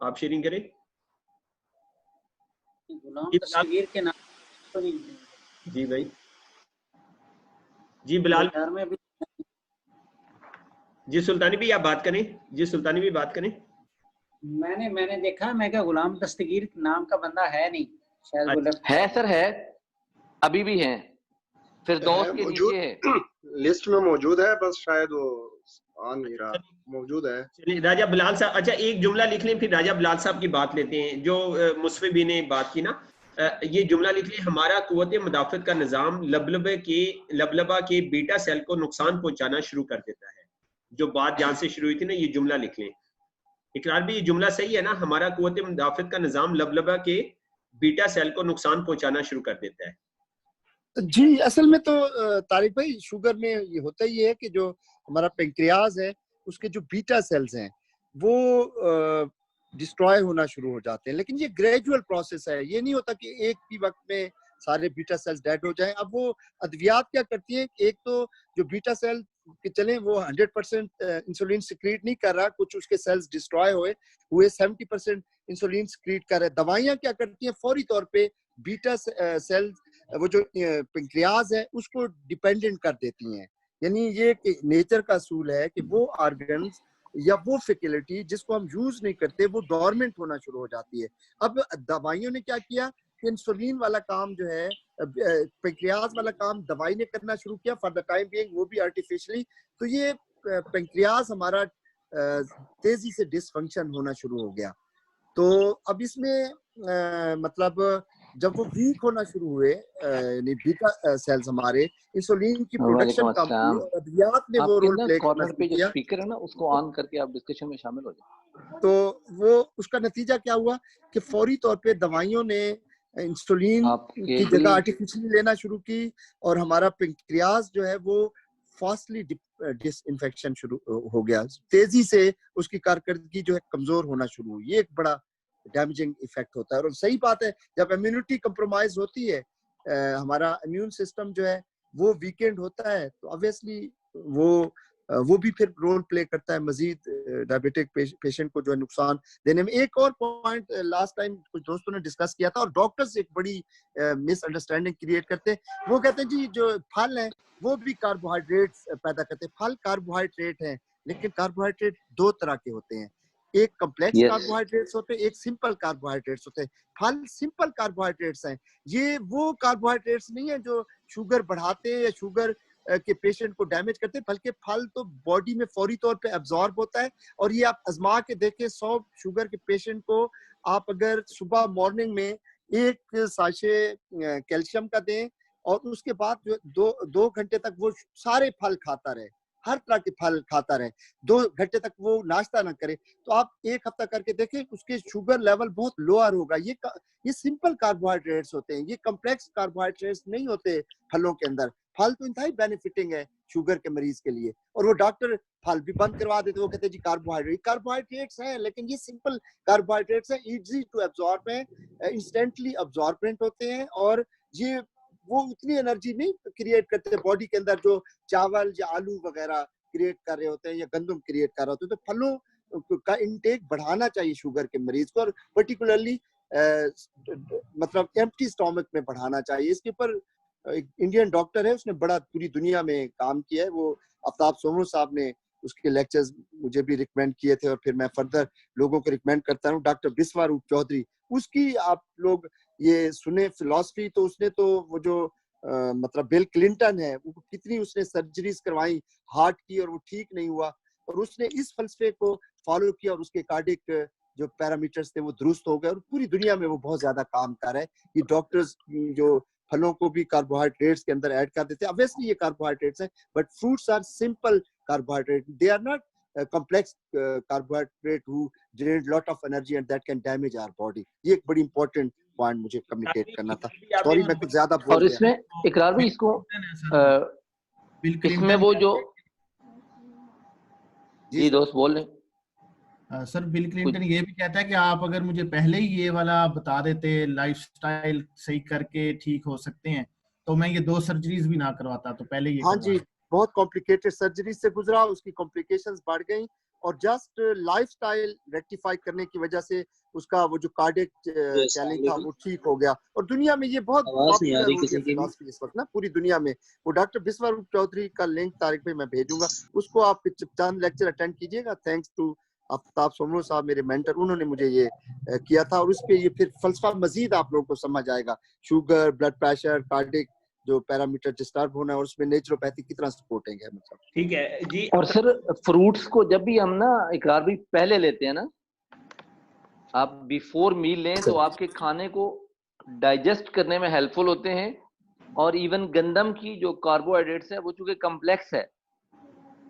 आप शेयरिंग करें। गुलाम दस्तगीर के नाम तो नहीं। जी भाई, जी बिलाल में भी जी, सुल्तानी भी आप बात करें। जी सुल्तानी भी बात करें। मैंने देखा, मैं क्या गुलाम दस्तगीर नाम का बंदा है नहीं शायद। अच्छा। है सर, है, अभी भी है, फिर दोस्त के नीचे है, लिस्ट में मौजूद है, बस शायद वो आ नहीं रहा, मौजूद है। चलिए राजा बिलाल साहब, अच्छा एक जुमला लिख लें, फिर राजा बिलाल साहब की बात लेते हैं। जो मुस्फी ने बात की ना, ये जुमला लिख लें, हमारा कुव्वत मुदाफत का निज़ाम लबलबा के बीटा सेल को नुकसान पहुंचाना शुरू कर देता है। जो बात जहां से शुरू हुई थी ना, ये जुमला लिख लें। इकरार भी ये जुमला सही है ना, हमारा कुव्वत मुदाफत का निज़ाम लबलबा के बीटा सेल को नुकसान पहुंचाना शुरू कर देता है। जी असल में तो तारिक भाई, शुगर में ये होता ही है कि जो हमारा पेंक्रियाज है उसके जो बीटा सेल्स हैं वो डिस्ट्रॉय होना शुरू हो जाते हैं, लेकिन ये ग्रेजुअल प्रोसेस है। ये नहीं होता कि एक ही वक्त में सारे बीटा सेल्स डेड हो जाएं। अब वो अद्वियात क्या करती है, एक तो जो बीटा सेल के चले वो 100% इंसुलिन सिक्रीट नहीं कर रहा, कुछ उसके सेल्स डिस्ट्रॉय हुए 70% इंसुलिन सिक्रीट कर रहे। दवाइयां क्या करती हैं, फौरी तौर पे बीटा सेल्स, वो जो पेंक्रियाज है उसको डिपेंडेंट कर देती हैं। यानी ये नेचर का असूल है कि वो ऑर्गन्स या वो फैसिलिटी जिसको हम यूज नहीं करते वो डोरमेंट होना शुरू हो जाती है। अब दवाइयों ने क्या किया कि इंसुलिन वाला काम जो है, पेंक्रियाज वाला काम दवाई ने करना शुरू किया फॉर द टाइम बीइंग, वो भी आर्टिफिशियली। तो ये पेंक्रियाज हमारा तेजी से डिसफंक्शन होना शुरू हो गया। तो अब इसमें मतलब जब वो वीक होना शुरू हुए, यानी बीटा सेल्स हमारे, इंसुलिन की प्रोडक्शन कम हुई, अद्वियात ने वो रोल प्ले करना शुरू किया। जो स्पीकर है ना उसको ऑन करके आप डिस्कशन में शामिल हो जाए। तो वो उसका नतीजा क्या हुआ कि फौरी तौर पे दवाइयों ने इंसुलिन की जगह आर्टिफिशियल लेना शुरू की और हमारा पेंक्रियाज जो है वो फास्टली डिसइंफेक्शन शुरू हो गया। तेजी से उसकी कारकर्दगी जो है कमजोर होना शुरू हुई। ये एक बड़ा डैमेजिंग इफेक्ट होता है। और सही बात है, जब इम्यूनिटी कंप्रोमाइज होती है, हमारा इम्यून सिस्टम जो है वो वीकेंड होता है, तो ऑब्वियसली वो भी फिर रोल प्ले करता है मजीद डायबिटिक पेशेंट को जो है नुकसान देने में। एक और पॉइंट लास्ट टाइम कुछ दोस्तों ने डिस्कस किया था और डॉक्टर्स एक बड़ी मिसअंडरस्टैंडिंग क्रिएट करते हैं। वो कहते हैं जी जो फल है वो भी कार्बोहाइड्रेट्स पैदा करते हैं। फल कार्बोहाइड्रेट है, लेकिन कार्बोहाइड्रेट दो तरह के होते हैं, एक कॉम्प्लेक्स कार्बोहाइड्रेट्स होते हैं, एक सिंपल कार्बोहाइड्रेट्स होते हैं। फल सिंपल कार्बोहाइड्रेट्स हैं। ये वो कार्बोहाइड्रेट्स नहीं है जो शुगर बढ़ाते हैं या शुगर के पेशेंट को डैमेज करते हैं, बल्कि फल तो बॉडी में फौरी तौर पे एब्जॉर्ब होता है। और ये आप आजमा के देखें, 100 शुगर के पेशेंट को आप अगर सुबह मॉर्निंग में एक साशे कैल्शियम का दें और उसके बाद जो दो घंटे तक वो सारे फल खाता रहे, हर तरह के फल खाता रहे, 2 घंटे तक वो नाश्ता ना करे, तो आप एक हफ्ता करके देखें उसके शुगर लेवल बहुत लोअर होगा। ये सिंपल कार्बोहाइड्रेट्स होते हैं, ये कॉम्प्लेक्स कार्बोहाइड्रेट्स नहीं होते फलों के अंदर। फल तो इंतहाई बेनिफिटिंग है शुगर के मरीज के लिए, और वो डॉक्टर फल भी बंद करवा देते, वो कहते हैं जी कार्बोहाइड्रेट्स हैं, लेकिन ये सिंपल कार्बोहाइड्रेट्स हैं, इजी टू एब्जॉर्ब है, इंस्टेंटली एब्जॉर्बेंट होते हैं, और ये वो उतनी एनर्जी नहीं क्रिएट करते बॉडी के अंदर जो चावल या आलू वगैरह क्रिएट कर रहे होते हैं या गंदम क्रिएट कर रहे होते हैं। तो फलों का इंटेक बढ़ाना चाहिए शुगर के मरीज को, और पर्टिकुलरली मतलब एम्प्टी स्टोमक में बढ़ाना चाहिए। इसके ऊपर एक इंडियन डॉक्टर है, उसने बड़ा पूरी दुनिया में काम किया है, वो आफ्ताब सोमो साहब ने उसके लेक्चर्स मुझे भी रिकमेंड किए थे, और फिर मैं फर्दर लोगों को रिकमेंड करता हूँ। डॉक्टर बिस्वा रूप चौधरी, उसकी आप लोग ये सुने फिलॉसफी, तो उसने तो वो जो मतलब बिल क्लिंटन है, वो कितनी उसने सर्जरीज करवाई हार्ट की और वो ठीक नहीं हुआ, और उसने इस फलसफे को फॉलो किया और उसके कार्डिक जो पैरामीटर्स थे वो दुरुस्त हो गए, और पूरी दुनिया में वो बहुत ज्यादा काम कर रहे हैं। ये डॉक्टर्स जो फलों को भी कार्बोहाइड्रेट्स के अंदर ऐड कर देते हैं, ऑब्वियसली ये कार्बोहाइड्रेट्स हैं, but fruits are simple carbohydrate, they are not complex carbohydrate who generate lot of energy and that can damage our body। ये एक बड़ी important point मुझे कम्युनिकेट करना था। सॉरी मैं कुछ ज्यादा बोल और इसमें इकरार भी इसको इसमें वो जो जी दोस्त बोल रहे सर, बिल क्लिंटन ये भी कहता है कि आप अगर मुझे पहले ही ये वाला बता देते, लाइफस्टाइल सही करके ठीक हो सकते हैं, तो मैं ये 2 सर्जरीज भी ना करवाता, तो पहले ये। हाँ जी, बहुत कॉम्प्लिकेटेड सर्जरी से गुजरा, उसकी कॉम्प्लिकेशंस बढ़ गई, और जस्ट लाइफस्टाइल रेक्टिफाई करने की वजह से उसका वो जो कार्डियक चैलेंज था वो ठीक हो गया। और दुनिया में ये बहुत पॉपुलर हो गया फिलॉसफी इस वक्त ना पूरी दुनिया में। वो डॉक्टर बिस्वा चौधरी का लिंक तारिक भाई मैं भेजूंगा, उसको आप चंद लेक्चर अटेंड कीजिएगा। थैंक्स टू आफ्ताब सोमरो साहब, मेरे मेंटर, उन्होंने मुझे ये किया था। और उस पे ये फिर फलसफा मजीद आप लोगों को समझ आएगा, शुगर, ब्लड प्रेशर, कार्डिक जो पैरामीटर डिस्टर्ब होना है और उसमें नेचुरोपैथी कितना सपोर्टिंग है मतलब। ठीक है जी। और सर फ्रूट्स को जब भी हम ना इकरार भी पहले लेते हैं ना, आप बिफोर मील लें तो आपके खाने को डाइजेस्ट करने में हेल्पफुल होते हैं। और इवन गंदम की जो कार्बोहाइड्रेट्स है वो चूंकि कम्प्लेक्स है,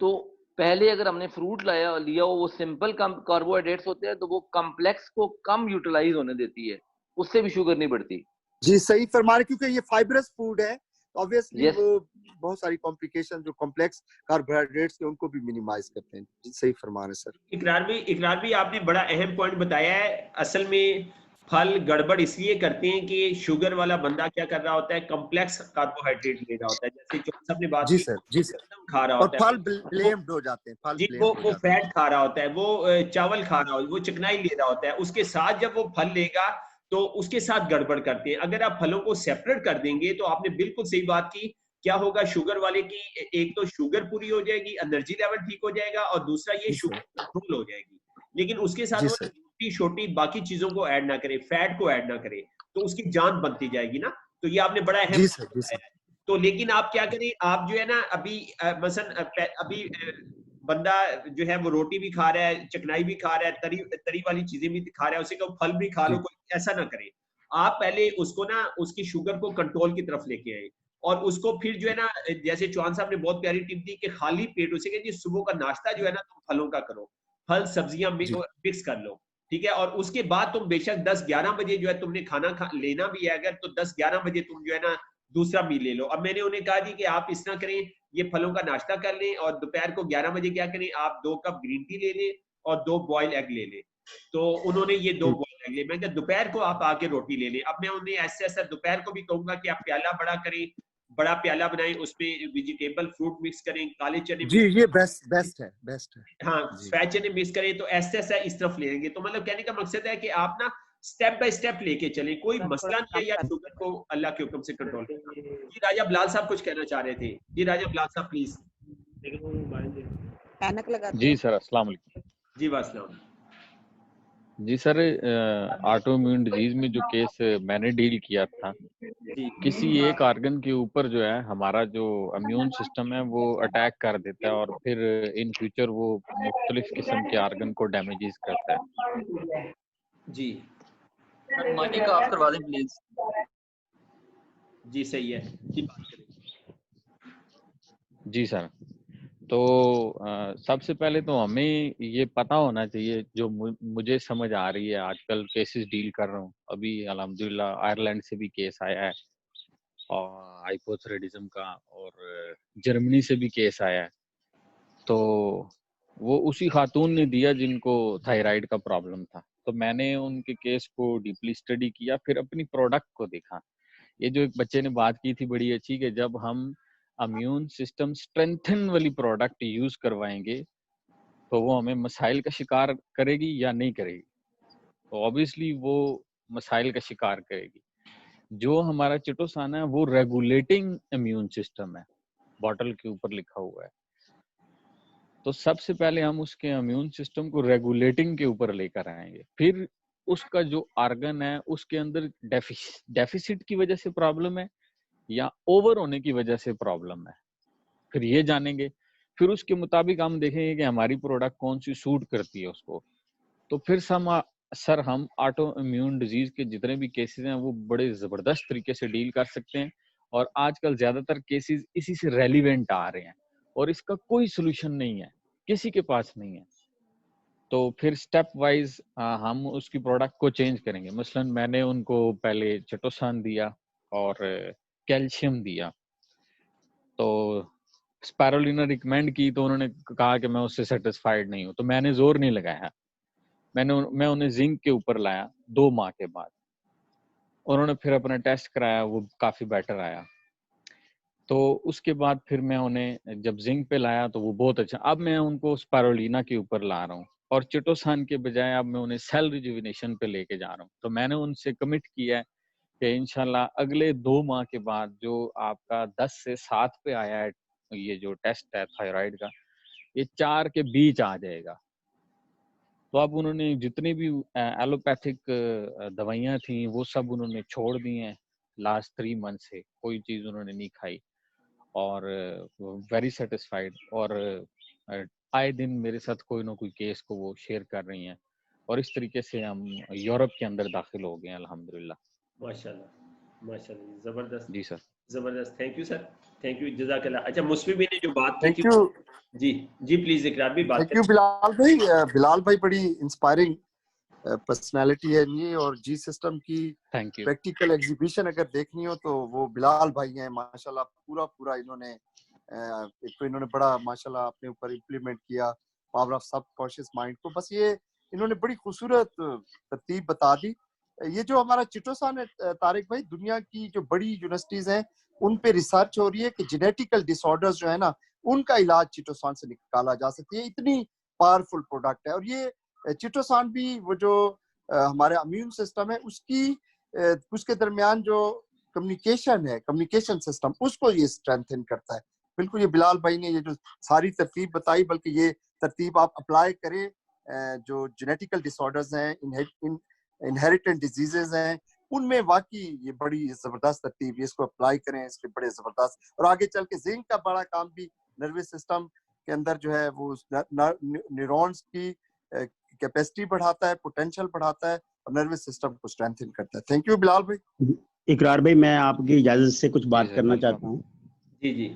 तो पहले अगर हमने फ्रूट लिया हो, वो सिंपल कार्बोहाइड्रेट्स होते हैं, तो वो कम्प्लेक्स को कम यूटिलाइज होने देती है, उससे भी शुगर नहीं बढ़ती। जी सही फरमा रहे, क्योंकि ये फाइबरस फूड है, ऑब्वियसली yes. वो बहुत सारी कॉम्प्लिकेशन जो कॉम्प्लेक्स कार्बोहाइड्रेट्स के उनको भी मिनिमाइज करते हैं। जी सही फरमा रहे सर। इकरार भी आपने बड़ा अहम पॉइंट बताया है। असल में फल गड़बड़ इसलिए करते हैं कि शुगर वाला बंदा क्या कर रहा होता है, कॉम्प्लेक्स कार्बोहाइड्रेट ले रहा होता है। जैसे जो सबने बात जी की, सर, जी सर, खा रहा और होता है, फल ब्लेम्ड हो जाते हैं, फल जी वो फैट खा रहा होता है, वो चावल खा रहा होता है, वो चिकनाई ले रहा होता है। उसके साथ जब वो फल लेगा तो उसके साथ गड़बड़ करते हैं। अगर आप फलों को सेपरेट कर देंगे तो आपने बिल्कुल सही बात की, क्या होगा शुगर वाले की, एक तो शुगर पूरी हो जाएगी, एनर्जी लेवल ठीक हो जाएगा, और दूसरा ये शुगर कंट्रोल हो जाएगी। लेकिन उसके साथ वो छोटी छोटी बाकी चीजों को ऐड ना करे, फैट को ऐड ना करे, तो उसकी जान बनती जाएगी ना। तो ये आपने बड़ा अहम बताया। तो लेकिन आप क्या करें, आप जो है ना अभी मसलन अभी बंदा जो है वो रोटी भी खा रहा है, चिकनाई भी खा रहा है, तरी वाली चीजें भी खा रहा है, उसे कहो फल भी खा लो, कोई ऐसा ना करे। आप पहले उसको ना उसकी शुगर को कंट्रोल की तरफ लेके आए, और उसको फिर जो है ना, जैसे चौहान साहब ने बहुत प्यारी टिप दी कि खाली पेट उसे कहिए सुबह का नाश्ता जो है ना तुम फलों का करो, फल सब्जियां मिक्स कर लो, ठीक है। और उसके बाद तुम बेशक 10-11 बजे जो है तुमने खाना लेना भी है अगर, तो 10-11 बजे तुम जो है ना दूसरा मील ले लो। अब मैंने उन्हें कहा जी कि आप इस तरह करें, ये फलों का नाश्ता कर लें, और दोपहर को 11 बजे क्या करें, आप 2 कप ग्रीन टी ले लें और 2 बॉयल एग ले लें। तो उन्होंने ये 2 बॉयल एग ले, मैं दोपहर को आप आके रोटी ले लें। अब मैं उन्हें ऐसे ऐसा दोपहर को भी कहूंगा कि आप प्याला बड़ा करें, बड़ा प्याला बनाएं, उसमें वेजिटेबल फ्रूट मिक्स करें, काले चने जी, ये बेस्ट है। हाँ, सफेद चने मिक्स करें, तो ऐसे ऐसा इस तरफ लेंगे। तो मतलब कहने का मकसद है कि आप ना स्टेप बाय स्टेप लेके चले, कोई मसला नहीं है, या शुगर को अल्लाह के हुक्म से कंट्रोल करना। जी राजा बिलाल साहब कुछ कहना चाह रहे थे। जी राजा बिलाल साहब प्लीज। जी सर, अस्सलाम वालेकुम। जी वास्सलाम। जी सर, ऑटो इम्यून डिजीज में जो केस मैंने डील किया था, किसी एक ऑर्गन के ऊपर जो है हमारा जो इम्यून सिस्टम है वो अटैक कर देता है, और फिर इन फ्यूचर वो मुख्तलिफ किस्म के ऑर्गन को डैमेजेस करता है। जी माइक ऑफ करवा दें प्लीज। जी सही है जी, बात करें। जी सर, तो सबसे पहले तो हमें ये पता होना चाहिए, जो मुझे समझ आ रही है, आजकल केसेस डील कर रहा हूँ, अभी अल्हम्दुलिल्लाह आयरलैंड से भी केस आया है और हाइपोथायराइडिज्म का, और जर्मनी से भी केस आया है। तो वो उसी खातून ने दिया जिनको थायराइड का प्रॉब्लम था। तो मैंने उनके केस को डीपली स्टडी किया, फिर अपनी प्रोडक्ट को देखा। ये जो एक बच्चे ने बात की थी बड़ी अच्छी, कि जब हम इम्यून सिस्टम स्ट्रेंथन वाली प्रोडक्ट यूज करवाएंगे तो वो हमें मसाइल का शिकार करेगी या नहीं करेगी। तो ऑब्वियसली वो मसाइल का शिकार करेगी। जो हमारा चिटोसान है वो रेगुलेटिंग इम्यून सिस्टम है, बॉटल के ऊपर लिखा हुआ है। तो सबसे पहले हम उसके इम्यून सिस्टम को रेगुलेटिंग के ऊपर लेकर आएंगे, फिर उसका जो ऑर्गन है उसके अंदर डेफिसिट की वजह से प्रॉब्लम है या ओवर होने की वजह से प्रॉब्लम है, फिर ये जानेंगे। फिर उसके मुताबिक हम देखेंगे कि हमारी प्रोडक्ट कौन सी सूट करती है उसको। तो फिर सर हम ऑटो इम्यून डिजीज के जितने भी केसेस हैं वो बड़े जबरदस्त तरीके से डील कर सकते हैं, और आजकल ज्यादातर केसेस इसी से रेलिवेंट आ रहे हैं, और इसका कोई सोल्यूशन नहीं है, किसी के पास नहीं है। तो फिर स्टेप वाइज हम उसकी प्रोडक्ट को चेंज करेंगे। मसलन मैंने उनको पहले चिटोसान दिया और कैल्शियम दिया, तो स्पायरुलिना रिकमेंड की, तो उन्होंने कहा कि मैं उससे सेटिस्फाइड नहीं हूँ, तो मैंने जोर नहीं लगाया। मैं उन्हें जिंक के ऊपर लाया 2 माह के बाद। उन्होंने फिर अपना टेस्ट कराया, वो काफी बेटर आया। तो उसके बाद फिर मैं उन्हें जब जिंक पे लाया तो वो बहुत अच्छा, अब मैं उनको स्पारुलिना के ऊपर ला रहा हूँ और चिटोसान के बजाय अब मैं उन्हें सेल रिजुविनेशन पे लेके जा रहा हूँ। तो मैंने उनसे कमिट किया है कि इंशाल्लाह अगले 2 माह के बाद जो आपका 10 से 7 पे आया है ये जो टेस्ट है थायराइड का, ये 4 के बीच आ जाएगा। तो अब उन्होंने जितनी भी एलोपैथिक दवाइयाँ थी वो सब उन्होंने छोड़ दी हैं लास्ट 3 मंथ से, कोई चीज़ उन्होंने नहीं खाई और वेरी सेटिस्फाइड। और आए दिन मेरे साथ कोई ना कोई केस को वो शेयर कर रही हैं और इस तरीके से हम यूरोप के अंदर दाखिल हो गए हैं अल्हम्दुलिल्लाह। माशाल्लाह माशाल्लाह, जबरदस्त जी सर, जबरदस्त, thank you sir, thank you, जज़ाकल्लाह। अच्छा, मुस्फी भी ने जो बात की थैंक थी, यू, जी जी प्लीज इकरार भी बात थैंक यू बिलाल भाई। बिलाल भाई बड़ी इंस्पायरिंग पर्सनालिटी है ये, और जी सिस्टम की थैंक यू। प्रैक्टिकल एग्जीबिशन अगर देखनी हो तो वो बिलाल भाई हैं माशाल्लाह। पूरा इन्होंने एक तो इन्होंने बड़ा माशाल्लाह अपने ऊपर इम्प्लीमेंट किया पावर ऑफ सबकॉन्शियस माइंड को। बस ये इन्होंने बड़ी खूबसूरत तरतीब बता दी। ये जो हमारा चिटोसान है तारिक भाई, दुनिया की जो बड़ी यूनिवर्सिटीज हैं उन पे रिसर्च हो रही है कि जेनेटिकल डिसऑर्डर्स जो है ना उनका इलाज चिटोसान से निकाला जा सकती है। इतनी पावरफुल प्रोडक्ट है। और ये चिटोसान भी वो जो हमारे इम्यून सिस्टम है उसके दरमियान जो कम्युनिकेशन है, कम्युनिकेशन सिस्टम, उसको ये स्ट्रेंथन करता है। बिल्कुल, ये बिलाल भाई ने ये जो सारी तरतीब बताई, बल्कि ये तरतीब आप अप्लाई करें जो जेनेटिकल डिसऑर्डर्स हैं, इनहेरिटेड डिजीजेज हैं, उनमें वाकई ये बड़ी जबरदस्त तरतीब, इसको अप्लाई करें, इसके बड़े जबरदस्त। और आगे चल के जिंक का बड़ा काम भी नर्वस सिस्टम के अंदर जो है वो न्यूरॉन्स की कैपेसिटी बढ़ाता है, पोटेंशियल बढ़ाता है और नर्वस सिस्टम को स्ट्रेंथन करता है। थैंक यू बिलाल भाई। इकरार भाई, मैं आपकी इजाजत से कुछ बात करना चाहता हूँ। जी जी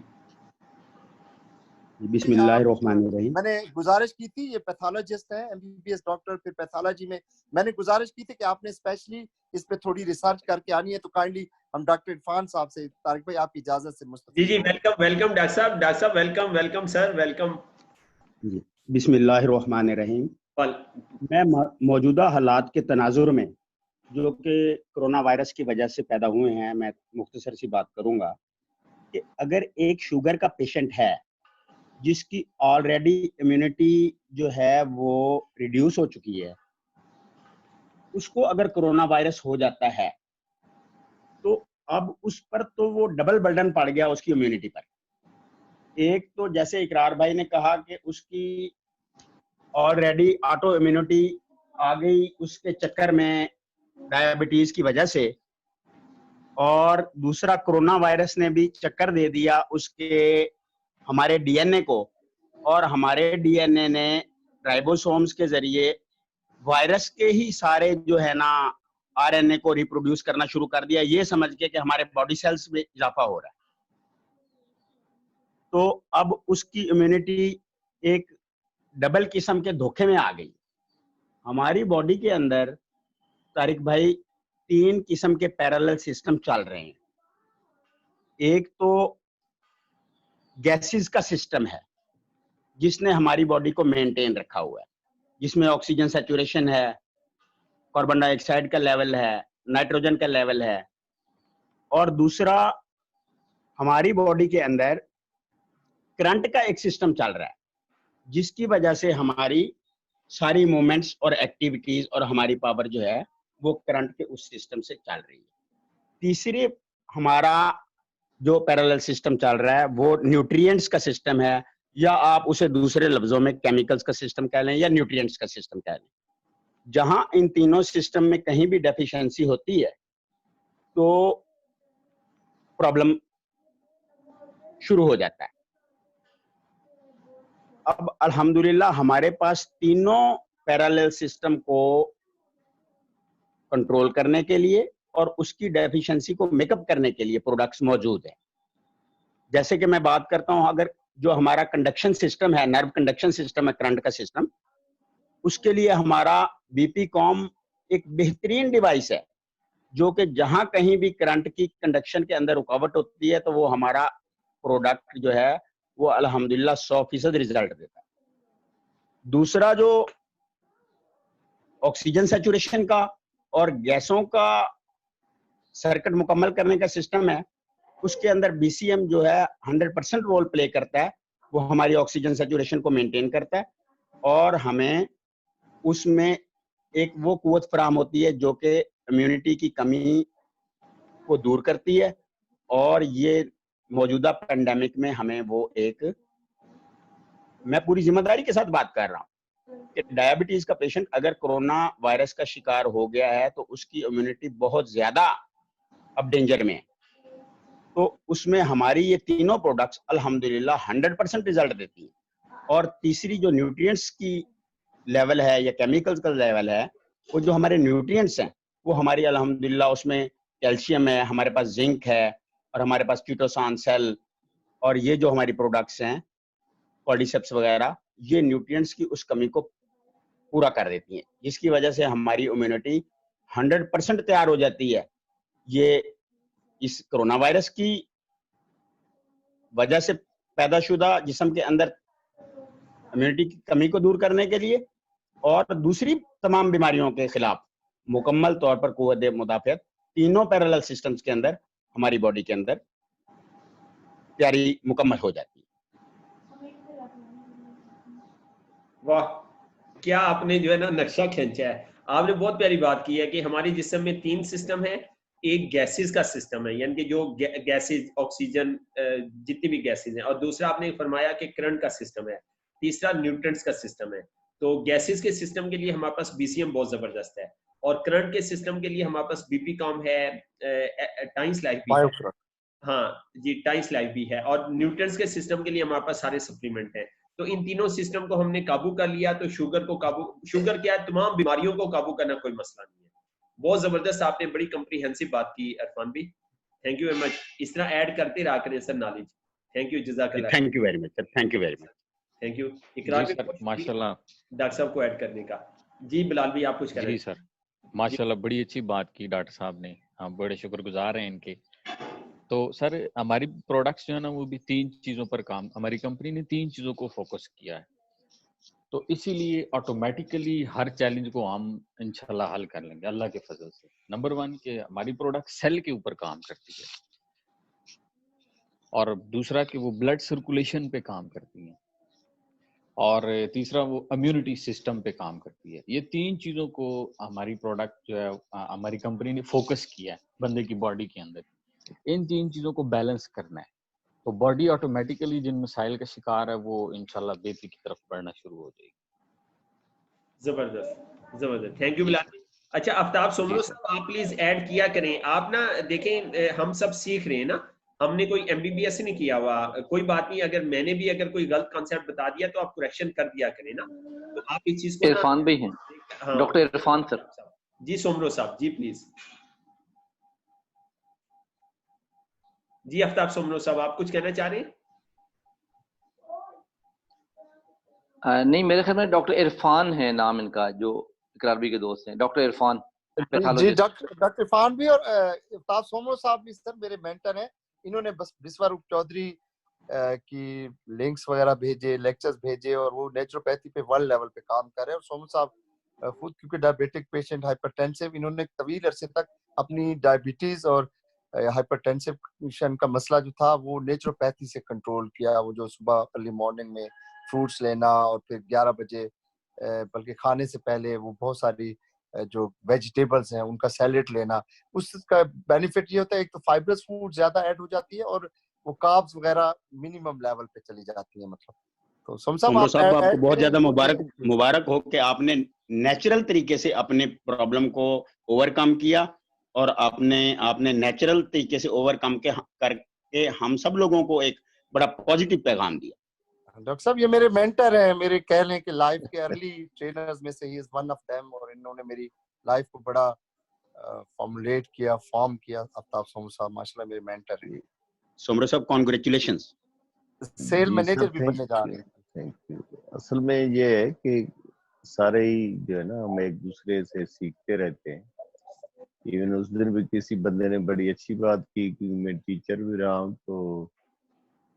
बिस्मिल्लाहिर्रहमानिर्रहीम। मैंने गुजारिश की थी, ये पैथोलॉजिस्ट है, एमबीबीएस डॉक्टर, फिर पैथोलॉजी में मैंने गुजारिश की थी कि आपने स्पेशली इस पे थोड़ी रिसर्च करके आनी है, तो काइंडली हम डॉक्टर इरफान साहब से, तारिक भाई आपकी इजाजत से जी जी वेलकम वेलकम डॉक्टर साहब वेलकम वेलकम सर वेलकम जी। बिस्मिल्लाहिर्रहमानिर्रहीम। मैं मौजूदा हालात के तनाजुर में जो कि कोरोना वायरस की वजह से पैदा हुए हैं, मैं मुख्तसर सी बात करूंगा कि अगर एक शुगर का पेशेंट है जिसकी ऑलरेडी इम्यूनिटी जो है वो रिड्यूस हो चुकी है, उसको अगर कोरोना वायरस हो जाता है तो अब उस पर तो वो डबल बर्डन पड़ गया उसकी इम्यूनिटी पर। एक तो जैसे इकरार भाई ने कहा कि उसकी ऑलरेडी ऑटो इम्यूनिटी आ गई उसके चक्कर में डायबिटीज की वजह से, और दूसरा कोरोना वायरस ने भी चक्कर दे दिया उसके हमारे डीएनए को, और हमारे डीएनए ने राइबोसोम्स के जरिए वायरस के ही सारे जो है ना आरएनए को रिप्रोड्यूस करना शुरू कर दिया, ये समझ के कि हमारे बॉडी सेल्स में इजाफा हो रहा है। तो अब उसकी इम्यूनिटी एक डबल किस्म के धोखे में आ गई। हमारी बॉडी के अंदर तारिक भाई 3 किस्म के पैरेलल सिस्टम चल रहे हैं। एक तो गैसेस का सिस्टम है जिसने हमारी बॉडी को मेंटेन रखा हुआ है, जिसमें ऑक्सीजन सैचुरेशन है, कार्बन डाइऑक्साइड का लेवल है, नाइट्रोजन का लेवल है। और दूसरा हमारी बॉडी के अंदर करंट का एक सिस्टम चल रहा है जिसकी वजह से हमारी सारी मूवमेंट्स और एक्टिविटीज और हमारी पावर जो है वो करंट के उस सिस्टम से चल रही है। तीसरे हमारा जो पैरेलल सिस्टम चल रहा है वो न्यूट्रिएंट्स का सिस्टम है, या आप उसे दूसरे लफ्जों में केमिकल्स का सिस्टम कह लें या न्यूट्रिएंट्स का सिस्टम कह लें। जहां इन तीनों सिस्टम में कहीं भी डेफिशिएंसी होती है तो प्रॉब्लम शुरू हो जाता है। अब अल्हम्दुलिल्लाह हमारे पास तीनों पैरेलल सिस्टम को कंट्रोल करने के लिए और उसकी डेफिशिएंसी को मेकअप करने के लिए प्रोडक्ट्स मौजूद है। जैसे कि मैं बात करता हूं, अगर जो हमारा कंडक्शन सिस्टम है, नर्व कंडक्शन सिस्टम है, करंट का सिस्टम, उसके लिए हमारा बीपीकॉम एक बेहतरीन डिवाइस है जो कि जहां कहीं भी करंट की कंडक्शन के अंदर रुकावट होती है तो वो हमारा प्रोडक्ट जो है वो अल्हम्दुलिल्लाह 100% रिजल्ट देता है। दूसरा जो ऑक्सीजन सैचुरेशन का और गैसों का सर्किट मुकम्मल करने का सिस्टम है, उसके अंदर BCM जो है 100% रोल प्ले करता है। वो हमारी ऑक्सीजन सैचुरेशन को मेंटेन करता है और हमें उसमें एक वो कुव्वत फराहम होती है जो कि इम्यूनिटी की कमी को दूर करती है। और ये मौजूदा पेंडेमिक में हमें वो एक, मैं पूरी जिम्मेदारी के साथ बात कर रहा हूँ कि डायबिटीज का पेशेंट अगर कोरोना वायरस का शिकार हो गया है तो उसकी इम्यूनिटी बहुत ज्यादा अब डेंजर में है। तो उसमें हमारी ये तीनों प्रोडक्ट्स अल्हम्दुलिल्लाह 100% रिजल्ट देती हैं। और तीसरी जो न्यूट्रिएंट्स की लेवल है या केमिकल्स का लेवल है, वो जो हमारे न्यूट्रिएंट्स हैं वो हमारी अल्हम्दुलिल्लाह उसमें कैल्शियम है, हमारे पास जिंक है और हमारे पास कीटोसान सेल और ये जो हमारी प्रोडक्ट्स हैं कॉर्डिसेप्स वगैरह, ये न्यूट्रिएंट्स की उस कमी को पूरा कर देती हैं, जिसकी वजह से हमारी इम्यूनिटी 100% तैयार हो जाती है। ये इस कोरोना वायरस की वजह से पैदाशुदा जिस्म के अंदर इम्यूनिटी की कमी को दूर करने के लिए और दूसरी तमाम बीमारियों के खिलाफ मुकम्मल तौर पर कुव्वत मुदाफ़ियत तीनों पैरेलल सिस्टम्स के अंदर हमारी बॉडी के अंदर तैयारी मुकम्मल हो जाती है। वाह, क्या आपने जो है ना नक्शा खींचा है। आपने बहुत प्यारी बात की है कि हमारे जिस्म में 3 सिस्टम है। एक गैसेस का सिस्टम है, यानी कि जो गैसेस, ऑक्सीजन, जितनी भी गैसेस हैं, और दूसरा आपने फरमाया कि करंट का सिस्टम है, तीसरा न्यूट्रिएंट्स का सिस्टम है। तो गैसेस के सिस्टम के लिए हमारे पास BCM बहुत जबरदस्त है, और करंट के सिस्टम के लिए हमारे पास BP कॉम है, टाइम्स लाइफ भी है, हाँ जी, टाइम्स लाइफ भी है, और न्यूट्रिएंट्स के सिस्टम के लिए हमारे पास सारे सप्लीमेंट हैं। तो इन तीनों सिस्टम को हमने काबू कर लिया तो शुगर को काबू, शुगर क्या है, तमाम बीमारियों को काबू करना कोई मसला नहीं है। बहुत जबरदस्त, आपने बड़ी कम्प्रीहेंसिव बात की इरफान भी, थैंक यू वेरी मच। इस तरह ऐड करते रहा करें सर नॉलेज। थैंक यू, जज़ाकल्लाह। Thank you very much sir, thank you very much. Thank you. Ikrar ji sir, माशाल्लाह डॉक्टर साहब को ऐड करने का। जी बिलाल भी, आप कुछ कह रहे हैं? जी सर, माशाल्लाह बड़ी अच्छी बात की डॉक्टर साहब ने, हम बड़े शुक्रगुजार हैं इनके। तो सर हमारी प्रोडक्ट्स जो है ना वो भी 3 चीज़ों पर काम, हमारी कंपनी ने 3 चीज़ों को फोकस किया है। तो इसीलिए ऑटोमेटिकली हर चैलेंज को हम इंशाल्लाह हल कर लेंगे अल्लाह के फजल से। नंबर 1 कि हमारी प्रोडक्ट सेल के ऊपर काम करती है, और दूसरा कि वो ब्लड सर्कुलेशन पे काम करती हैं, और तीसरा वो इम्यूनिटी सिस्टम पे काम करती है। ये 3 चीज़ों को हमारी प्रोडक्ट जो है हमारी कंपनी ने फोकस किया है बंदे की बॉडी के अंदर। इन 3 चीज़ों को बैलेंस करना है तो बॉडी ऑटोमेटिकली जिन मसाइल का शिकार है वो इंशाल्लाह बेहतरी की तरफ बढ़ना शुरू हो जाएगी। जबरदस्त जबरदस्त, थैंक यू बिलाल। अच्छा आफ्ताब सोमरो साहब, आप प्लीज ऐड किया करें। आप ना देखें, हम सब सीख रहे हैं ना, हमने कोई MBBS नहीं किया हुआ, कोई बात नहीं, अगर मैंने भी अगर कोई गलत कॉन्सेप्ट बता दिया तो आप करेक्शन कर दिया करें ना। तो आप इस चीज को इरफान भी हैं, हाँ, डॉक्टर इरफान सर। जी सोमरो साहब, जी प्लीज। जी आफ्ताब सोमरो साहब, आप कुछ कहना चाह रहे हैं? नहीं, मेरे ख्याल में डॉक्टर इरफान है नाम इनका, जो इकरार के दोस्त हैं, डॉक्टर इरफान। जी डॉक्टर इरफान भी और आफ्ताब सोमरो साहब भी सर मेरे मेंटर हैं। इन्होंने बस बिस्वारूप चौधरी की लिंक्स वगैरह भेजे, लेक्चर्स भेजे, और वो नेचुरोपैथी पे वर्ल्ड लेवल पे काम कर रहे हैं। और सोमरो साहब खुद क्योंकि डायबिटिक पेशेंट, हाइपरटेंसिव, इन्होंने तवील अरसे तक अपनी डायबिटीज और हाइपरटेंशन का मसला जो था वो नेचुरोपैथी से कंट्रोल किया। वो जो सुबह अर्ली मॉर्निंग में फ्रूट्स लेना और फिर 11 बजे बल्कि खाने से पहले वो बहुत सारी जो वेजिटेबल्स हैं उनका सैलेड लेना, उसका बेनिफिट ये होता है, एक तो फाइब्रस फूड ज्यादा ऐड हो जाती है और वो कार्ब्स वगैरह मिनिमम लेवल पे चली जाती है। मतलब तो सोमरो साहब आपको बहुत ज्यादा मुबारक हो कि आपने नेचुरल तरीके से अपने प्रॉब्लम को ओवरकम किया, और आपने नेचुरल तरीके से ओवरकम करके हम सब लोगों को एक बड़ा पॉजिटिव पैगाम दिया। डॉक्टर साहब ये मेरे मेंटर हैं, मेरे कह लें कि लाइफ के अर्ली ट्रेनर्स में से he is one of them, और इन्होंने मेरी लाइफ को बड़ा फॉर्मुलेट किया, फॉर्म किया। आफ्ताब सोमरो साहब माशाल्लाह मेरे मेंटर हैं। सोमरो साहब कांग्रेचुलेशंस, सेल मैनेजर भी बनने जा रहे हैं। Thank you. असल में ये है कि सारे ही जो है ना हम एक दूसरे से सीखते रहते हैं। इवन उस दिन भी किसी बंदे ने बड़ी अच्छी बात की कि मैं टीचर भी रहा हूँ, तो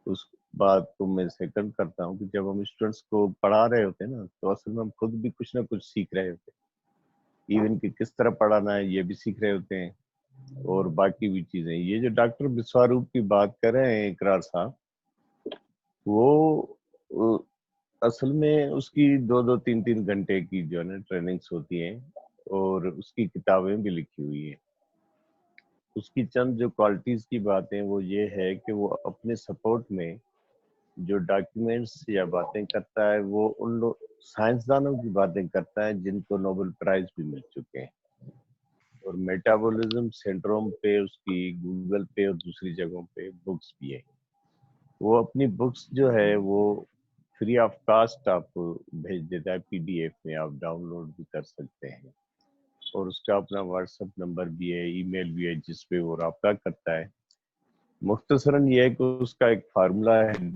उस बात को मैं सेकंड करता हूँ कि जब हम स्टूडेंट्स को पढ़ा रहे होते हैं ना तो असल में हम खुद भी कुछ ना कुछ सीख रहे होते हैं। इवन कि किस तरह पढ़ाना है ये भी सीख रहे होते हैं, और बाकी भी चीजें। ये जो डॉक्टर विश्वारूप की बात कर रहे हैं इकरार साहब, वो असल में उसकी 2-2 3-3 घंटे की जो है ना ट्रेनिंग्स होती हैं और उसकी किताबें भी लिखी हुई हैं। उसकी चंद जो क्वालिटीज की बातें वो ये है कि वो अपने सपोर्ट में जो डॉक्यूमेंट्स या बातें करता है वो उन लोग साइंसदानों की बातें करता है जिनको नोबेल प्राइज भी मिल चुके हैं। और मेटाबॉलिज्म सिंड्रोम पे उसकी गूगल पे और दूसरी जगहों पे बुक्स भी है। वो अपनी बुक्स जो है वो फ्री ऑफ कास्ट आप भेज देता है, पीडीएफ में आप डाउनलोड भी कर सकते हैं। और उसका अपना व्हाट्सएप नंबर भी है, ईमेल भी है जिस पे वो रब्ता करता है। मुख्तसरन ये है कि उसका एक फार्मूला है